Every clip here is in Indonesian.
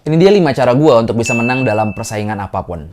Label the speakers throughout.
Speaker 1: Ini dia 5 cara gue untuk bisa menang dalam persaingan apapun.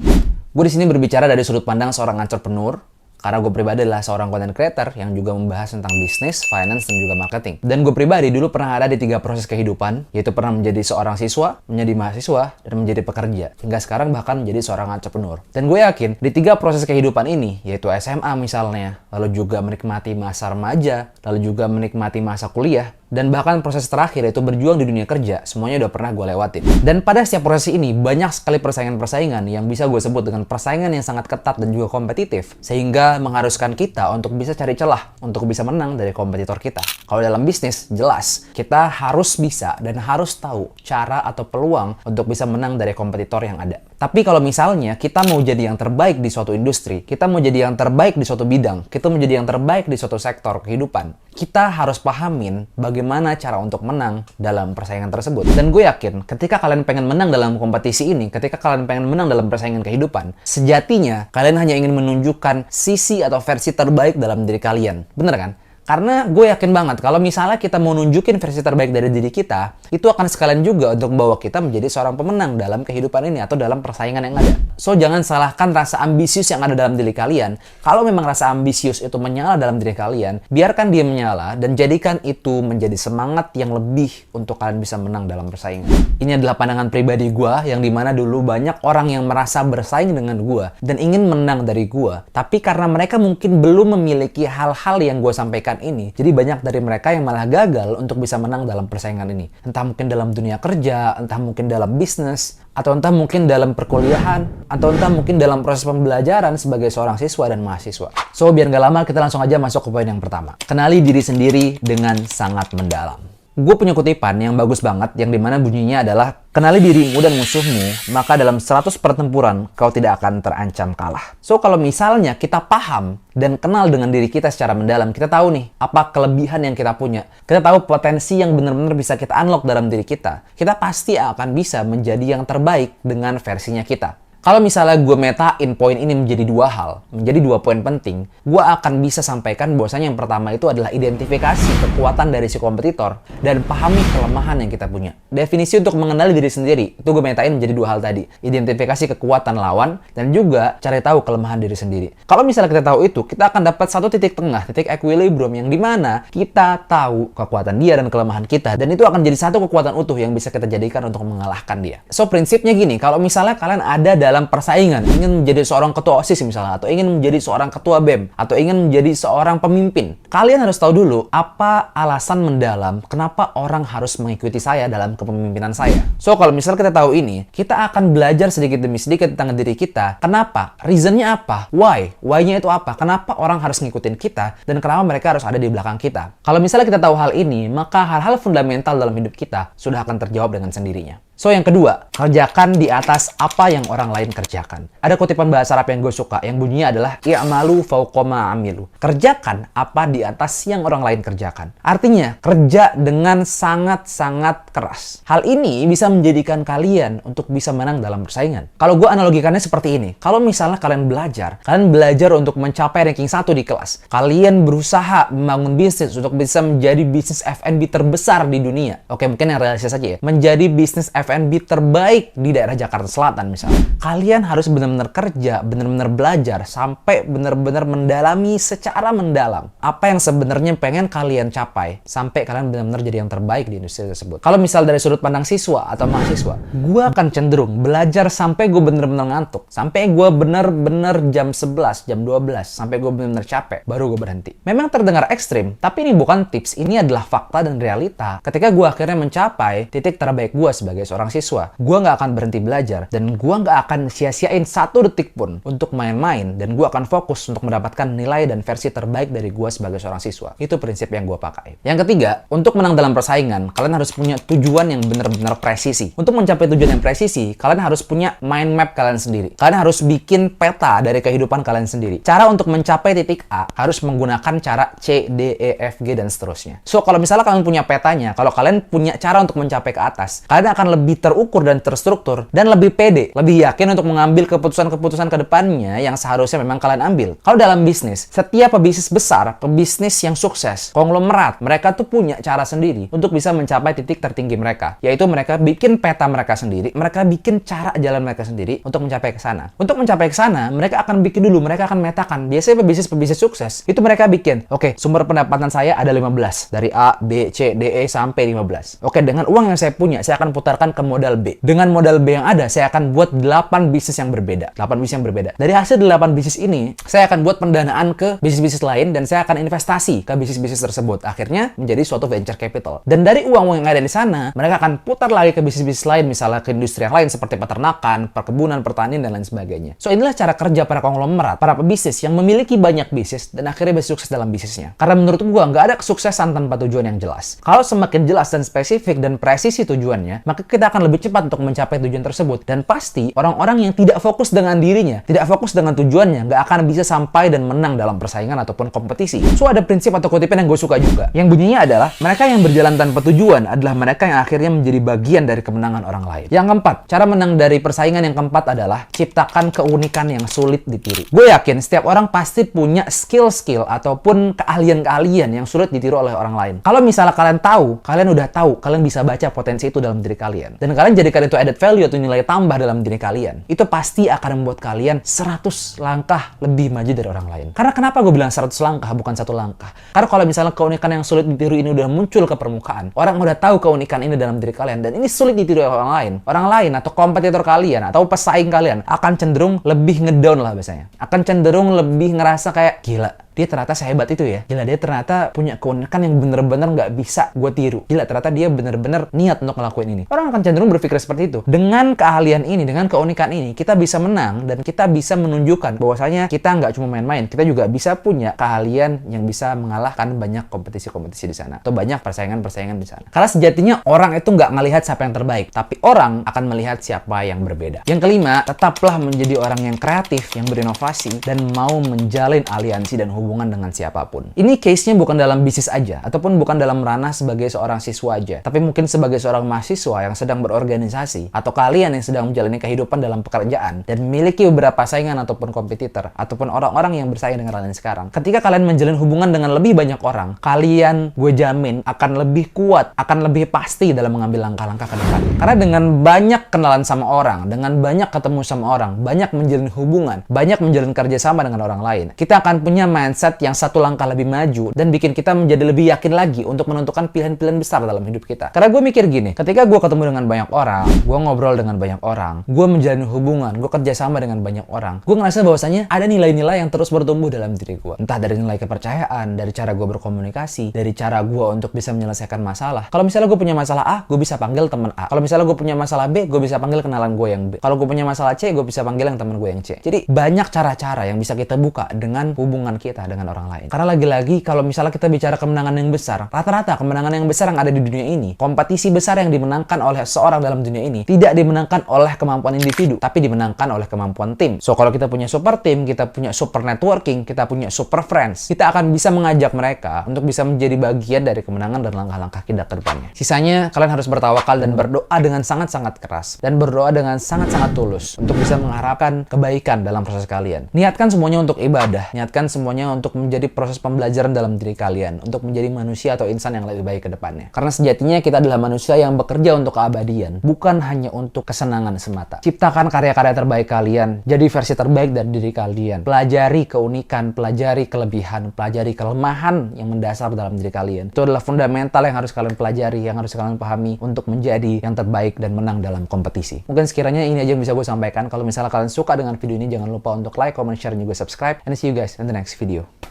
Speaker 1: Gue di sini berbicara dari sudut pandang seorang entrepreneur, karena gue pribadi adalah seorang content creator yang juga membahas tentang bisnis, finance, dan juga marketing. Dan gue pribadi dulu pernah ada di 3 proses kehidupan, yaitu pernah menjadi seorang siswa, menjadi mahasiswa, dan menjadi pekerja. Hingga sekarang bahkan menjadi seorang entrepreneur. Dan gue yakin, di 3 proses kehidupan ini, yaitu SMA misalnya, lalu juga menikmati masa remaja, lalu juga menikmati masa kuliah, dan bahkan proses terakhir yaitu berjuang di dunia kerja, semuanya udah pernah gue lewatin. Dan pada setiap proses ini, banyak sekali persaingan-persaingan yang bisa gue sebut dengan persaingan yang sangat ketat dan juga kompetitif, sehingga mengharuskan kita untuk bisa cari celah, untuk bisa menang dari kompetitor kita. Kalau dalam bisnis, jelas, kita harus bisa dan harus tahu cara atau peluang untuk bisa menang dari kompetitor yang ada. Tapi kalau misalnya kita mau jadi yang terbaik di suatu industri, kita mau jadi yang terbaik di suatu bidang, kita mau jadi yang terbaik di suatu sektor kehidupan, kita harus pahamin bagaimana cara untuk menang dalam persaingan tersebut. Dan gue yakin ketika kalian pengen menang dalam kompetisi ini, ketika kalian pengen menang dalam persaingan kehidupan, sejatinya kalian hanya ingin menunjukkan sisi atau versi terbaik dalam diri kalian. Bener kan? Karena gue yakin banget kalau misalnya kita mau nunjukin versi terbaik dari diri kita, itu akan sekalian juga untuk membawa kita menjadi seorang pemenang dalam kehidupan ini atau dalam persaingan yang ada. So, jangan salahkan rasa ambisius yang ada dalam diri kalian. Kalau memang rasa ambisius itu menyala dalam diri kalian, biarkan dia menyala dan jadikan itu menjadi semangat yang lebih untuk kalian bisa menang dalam persaingan. Ini adalah pandangan pribadi gue yang dimana dulu banyak orang yang merasa bersaing dengan gue dan ingin menang dari gue. Tapi karena mereka mungkin belum memiliki hal-hal yang gue sampaikan ini, jadi banyak dari mereka yang malah gagal untuk bisa menang dalam persaingan ini. Entah mungkin dalam dunia kerja, entah mungkin dalam bisnis, atau entah mungkin dalam perkuliahan, atau entah mungkin dalam proses pembelajaran sebagai seorang siswa dan mahasiswa. So, biar nggak lama, kita langsung aja masuk ke poin yang pertama. Kenali diri sendiri dengan sangat mendalam. Gue punya kutipan yang bagus banget, yang dimana bunyinya adalah, kenali dirimu dan musuhmu, maka dalam 100 pertempuran kau tidak akan terancam kalah. So, kalau misalnya kita paham dan kenal dengan diri kita secara mendalam, kita tahu nih, apa kelebihan yang kita punya. Kita tahu potensi yang benar-benar bisa kita unlock dalam diri kita. Kita pasti akan bisa menjadi yang terbaik dengan versinya kita. Kalau misalnya gue metain poin ini menjadi 2 hal, menjadi 2 poin penting, gue akan bisa sampaikan bahwasanya yang pertama itu adalah identifikasi kekuatan dari si kompetitor dan pahami kelemahan yang kita punya. Definisi untuk mengenali diri sendiri, itu gue metain menjadi 2 hal tadi. Identifikasi kekuatan lawan dan juga cari tahu kelemahan diri sendiri. Kalau misalnya kita tahu itu, kita akan dapat satu titik tengah, titik equilibrium yang dimana kita tahu kekuatan dia dan kelemahan kita, dan itu akan jadi satu kekuatan utuh yang bisa kita jadikan untuk mengalahkan dia. So, prinsipnya gini, kalau misalnya kalian ada dalam persaingan, ingin menjadi seorang ketua OSIS misalnya, atau ingin menjadi seorang ketua BEM, atau ingin menjadi seorang pemimpin, kalian harus tahu dulu apa alasan mendalam kenapa orang harus mengikuti saya dalam kepemimpinan saya. So, kalau misalnya kita tahu ini, kita akan belajar sedikit demi sedikit tentang diri kita. Kenapa? Reasonnya apa? Why? Why-nya itu apa? Kenapa orang harus ngikutin kita? Dan kenapa mereka harus ada di belakang kita? Kalau misalnya kita tahu hal ini, maka hal-hal fundamental dalam hidup kita sudah akan terjawab dengan sendirinya. So, yang kedua, kerjakan di atas apa yang orang lain kerjakan. Ada kutipan bahasa Arab yang gue suka, yang bunyinya adalah i'malu fawqa ma amilu. Kerjakan apa di atas yang orang lain kerjakan. Artinya, kerja dengan sangat-sangat keras. Hal ini bisa menjadikan kalian untuk bisa menang dalam persaingan. Kalau gue analogikannya seperti ini. Kalau misalnya kalian belajar untuk mencapai ranking 1 di kelas. Kalian berusaha membangun bisnis untuk bisa menjadi bisnis F&B terbesar di dunia. Oke, mungkin yang realistis saja ya. Menjadi bisnis F&B terbaik di daerah Jakarta Selatan misalnya. Kalian harus benar-benar kerja, benar-benar belajar, sampai benar-benar mendalami secara mendalam apa yang sebenarnya pengen kalian capai, sampai kalian benar-benar jadi yang terbaik di industri tersebut. Kalau misal dari sudut pandang siswa atau mahasiswa, gue akan cenderung belajar sampai gue benar-benar ngantuk, sampai gue benar-benar jam 11, jam 12, sampai gue benar-benar capek, baru gue berhenti. Memang terdengar ekstrim, tapi ini bukan tips, ini adalah fakta dan realita. Ketika gue akhirnya mencapai titik terbaik gue sebagai seorang siswa, gue nggak akan berhenti belajar, dan gue nggak akan sia-siain 1 detik pun untuk main-main, dan gue akan fokus untuk mendapatkan nilai dan versi terbaik dari gue sebagai seorang siswa. Itu prinsip yang gue pakai. Yang ketiga, untuk menang dalam persaingan, kalian harus punya tujuan yang benar-benar presisi. Untuk mencapai tujuan yang presisi, kalian harus punya mind map kalian sendiri. Kalian harus bikin peta dari kehidupan kalian sendiri. Cara untuk mencapai titik A harus menggunakan cara C, D, E, F, G, dan seterusnya. So, kalau misalnya kalian punya petanya, kalau kalian punya cara untuk mencapai ke atas, kalian akan lebih lebih terukur dan terstruktur, dan lebih pede, lebih yakin untuk mengambil keputusan-keputusan ke depannya yang seharusnya memang kalian ambil. Kalau dalam bisnis, setiap pebisnis besar, pebisnis yang sukses, konglomerat, mereka tuh punya cara sendiri untuk bisa mencapai titik tertinggi mereka, yaitu mereka bikin peta mereka sendiri, mereka bikin cara jalan mereka sendiri untuk mencapai ke sana. Untuk mencapai ke sana, mereka akan bikin dulu, mereka akan metakan. Biasanya pebisnis sukses, itu mereka bikin, oke, sumber pendapatan saya ada 15, dari A, B, C, D, E, sampai 15. Oke, dengan uang yang saya punya, saya akan putarkan ke modal B. Dengan modal B yang ada, saya akan buat 8 bisnis yang berbeda. 8 bisnis yang berbeda. Dari hasil 8 bisnis ini, saya akan buat pendanaan ke bisnis-bisnis lain, dan saya akan investasi ke bisnis-bisnis tersebut. Akhirnya, menjadi suatu venture capital. Dan dari uang-uang yang ada di sana, mereka akan putar lagi ke bisnis-bisnis lain, misalnya ke industri yang lain, seperti peternakan, perkebunan, pertanian, dan lain sebagainya. So, inilah cara kerja para konglomerat, para pebisnis yang memiliki banyak bisnis, dan akhirnya bisa sukses dalam bisnisnya. Karena menurut gua, nggak ada kesuksesan tanpa tujuan yang jelas. Kalau semakin jelas dan spesifik dan presisi tujuannya, maka kita akan lebih cepat untuk mencapai tujuan tersebut. Dan pasti orang-orang yang tidak fokus dengan dirinya, tidak fokus dengan tujuannya, nggak akan bisa sampai dan menang dalam persaingan ataupun kompetisi. So, ada prinsip atau kutipan yang gue suka juga. Yang bunyinya adalah, mereka yang berjalan tanpa tujuan adalah mereka yang akhirnya menjadi bagian dari kemenangan orang lain. Yang keempat, cara menang dari persaingan yang keempat adalah ciptakan keunikan yang sulit ditiru. Gue yakin setiap orang pasti punya skill-skill ataupun keahlian-keahlian yang sulit ditiru oleh orang lain. Kalau misalnya kalian tahu, kalian udah tahu, kalian bisa baca potensi itu dalam diri kalian. Dan kalian jadikan itu added value atau nilai tambah dalam diri kalian. Itu pasti akan membuat kalian 100 langkah lebih maju dari orang lain. Karena kenapa gue bilang 100 langkah bukan 1 langkah? Karena kalau misalnya keunikan yang sulit ditiru ini udah muncul ke permukaan, orang udah tahu keunikan ini dalam diri kalian, dan ini sulit ditiru oleh orang lain atau kompetitor kalian atau pesaing kalian akan cenderung lebih ngedown lah biasanya. Akan cenderung lebih ngerasa kayak, gila, dia ternyata sehebat itu ya. Gila, dia ternyata punya keunikan yang bener-bener nggak bisa gue tiru. Gila, ternyata dia bener-bener niat untuk ngelakuin ini. Orang akan cenderung berpikir seperti itu. Dengan keahlian ini, dengan keunikan ini, kita bisa menang dan kita bisa menunjukkan bahwasanya kita nggak cuma main-main, kita juga bisa punya keahlian yang bisa mengalahkan banyak kompetisi-kompetisi di sana atau banyak persaingan-persaingan di sana. Karena sejatinya orang itu nggak melihat siapa yang terbaik, tapi orang akan melihat siapa yang berbeda. Yang kelima, tetaplah menjadi orang yang kreatif, yang berinovasi, dan mau menjalin aliansi dan hubungan dengan siapapun. Ini case-nya bukan dalam bisnis aja, ataupun bukan dalam ranah sebagai seorang siswa aja, tapi mungkin sebagai seorang mahasiswa yang sedang berorganisasi, atau kalian yang sedang menjalani kehidupan dalam pekerjaan, dan memiliki beberapa saingan ataupun kompetitor, ataupun orang-orang yang bersaing dengan kalian sekarang. Ketika kalian menjalin hubungan dengan lebih banyak orang, kalian, gue jamin, akan lebih kuat, akan lebih pasti dalam mengambil langkah-langkah ke depan. Karena dengan banyak kenalan sama orang, dengan banyak ketemu sama orang, banyak menjalin hubungan, banyak menjalin kerjasama dengan orang lain, kita akan punya mindset yang 1 langkah lebih maju dan bikin kita menjadi lebih yakin lagi untuk menentukan pilihan-pilihan besar dalam hidup kita. Karena gue mikir gini, ketika gue ketemu dengan banyak orang, gue ngobrol dengan banyak orang, gue menjalin hubungan, gue kerjasama dengan banyak orang, gue ngerasa bahwasanya ada nilai-nilai yang terus bertumbuh dalam diri gue. Entah dari nilai kepercayaan, dari cara gue berkomunikasi, dari cara gue untuk bisa menyelesaikan masalah. Kalau misalnya gue punya masalah A, gue bisa panggil teman A. Kalau misalnya gue punya masalah B, gue bisa panggil kenalan gue yang B. Kalau gue punya masalah C, gue bisa panggil yang teman gue yang C. Jadi banyak cara-cara yang bisa kita buka dengan hubungan kita dengan orang lain. Karena lagi-lagi kalau misalnya kita bicara kemenangan yang besar, rata-rata kemenangan yang besar yang ada di dunia ini, kompetisi besar yang dimenangkan oleh seorang dalam dunia ini tidak dimenangkan oleh kemampuan individu, tapi dimenangkan oleh kemampuan tim. So, kalau kita punya super tim, kita punya super networking, kita punya super friends, kita akan bisa mengajak mereka untuk bisa menjadi bagian dari kemenangan dan langkah-langkah kita ke depannya. Sisanya, kalian harus bertawakal dan berdoa dengan sangat-sangat keras dan berdoa dengan sangat-sangat tulus untuk bisa mengharapkan kebaikan dalam proses kalian. Niatkan semuanya untuk ibadah, niatkan semuanya untuk menjadi proses pembelajaran dalam diri kalian, untuk menjadi manusia atau insan yang lebih baik ke depannya. Karena sejatinya kita adalah manusia yang bekerja untuk keabadian, bukan hanya untuk kesenangan semata. Ciptakan karya-karya terbaik kalian, jadi versi terbaik dari diri kalian. Pelajari keunikan, pelajari kelebihan, pelajari kelemahan yang mendasar dalam diri kalian. Itu adalah fundamental yang harus kalian pelajari, yang harus kalian pahami untuk menjadi yang terbaik dan menang dalam kompetisi. Mungkin sekiranya ini aja yang bisa gue sampaikan. Kalau misalnya kalian suka dengan video ini, jangan lupa untuk like, comment, share, dan juga subscribe. And see you guys in the next video.